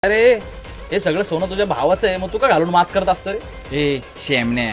अरे हे सगळं सोनं तुझ्या भावाचं आहे, मग तू का घालून माच करत असतं रे? ए शेमने,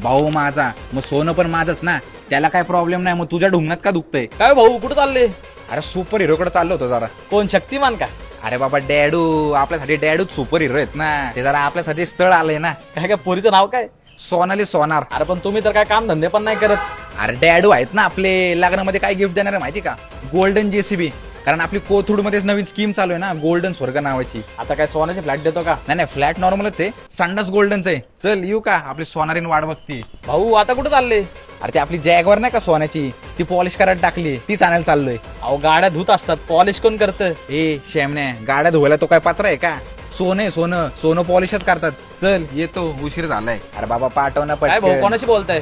भाऊ माझा मग सोनं पण माझंच ना, त्याला काय प्रॉब्लेम नाही. मग तुझ्या ढुंगणात का दुखतंय? काय भाऊ कुठं चालले? अरे सुपर हिरो कडे चाललो होतो जरा. कोण शक्तिमान का? अरे बाबा डॅडू, आपल्यासाठी डॅडूच सुपर हिरो आहेत ना. ते जरा आपल्यासाठी स्थळ आलंय ना. काय काय पोरीचं नाव काय? सोनाली सोनार. अरे पण तुम्ही तर काय काम धंदे पण नाही करत. अरे डॅडू आहेत ना आपले. लग्नामध्ये काय गिफ्ट देणार आहे माहिती का? Golden JCB. कारण आपली कोथरूड मध्ये नवीन स्कीम चालू आहे ना, गोल्डन स्वर्ग नावाची. आता काय सोन्याचे फ्लॅट देतो का? नाही फ्लॅट नॉर्मलच आहे, संडास गोल्डनच आहे. चल येऊ का? आपली सोनारीन वाट बघती. भाऊ आता कुठं चालले? अरे ती आपली जॅगवर नाही का सोन्याची, ती पॉलिश करायला टाकली, तीच आणायला चाललोय. अहो गाड्या धुत असतात, पॉलिश कोण करतं? ए शेमने, गाड्या धुवायला तो काय पात्र आहे का? सोनं सोनं पॉलिशच करतात. चल येतो, उशीर झालाय. अरे बाबा पाठव ना काय भाऊ पटकन. कोणाशी बोलताय?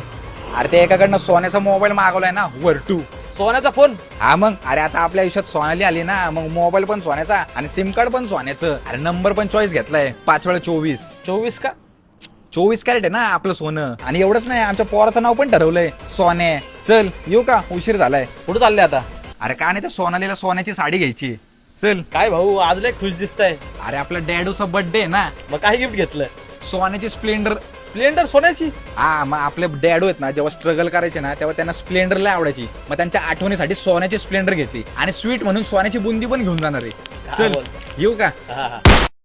अरे ते एकाकडनं सोन्याचा मोबाईल मागवलाय ना, वर्टू. सोन्याचा फोन? हा मग. अरे आता आपल्या आयुष्यात सोनाली आली ना, मग मोबाईल पण सोन्याचा आणि सिम कार्ड पण सोन्याचं. अरे नंबर पण चॉईस घेतलाय, 5x24. 24 का? 24 कॅरेट आहे ना आपलं सोनं. आणि एवढंच नाही, आमच्या पोराचं नाव पण ठरवलंय सोने. चल येऊ का? उशीर झालाय. कुठं चालले आता? अरे का नाही, तर सोनालीला सोन्याची साडी घ्यायची. चल. काय भाऊ आज लय खुश दिसताय. अरे आपला डॅडूचा बर्थडे आहे ना, मग काय गिफ्ट घेतलं? सोन्याची स्प्लेंडर. स्प्लेंडर सोन्याची? हा मग आपले डॅडू आहेत ना, जेव्हा स्ट्रगल करायचे ना, तेव्हा त्यांना स्प्लेंडरला आवडायची. मग त्यांच्या आठवणीसाठी सोन्याची स्प्लेंडर घेतली आणि स्वीट म्हणून सोन्याची बुंदी पण घेऊन जाणार आहे. काय चल बोलतो? येऊ का? हा.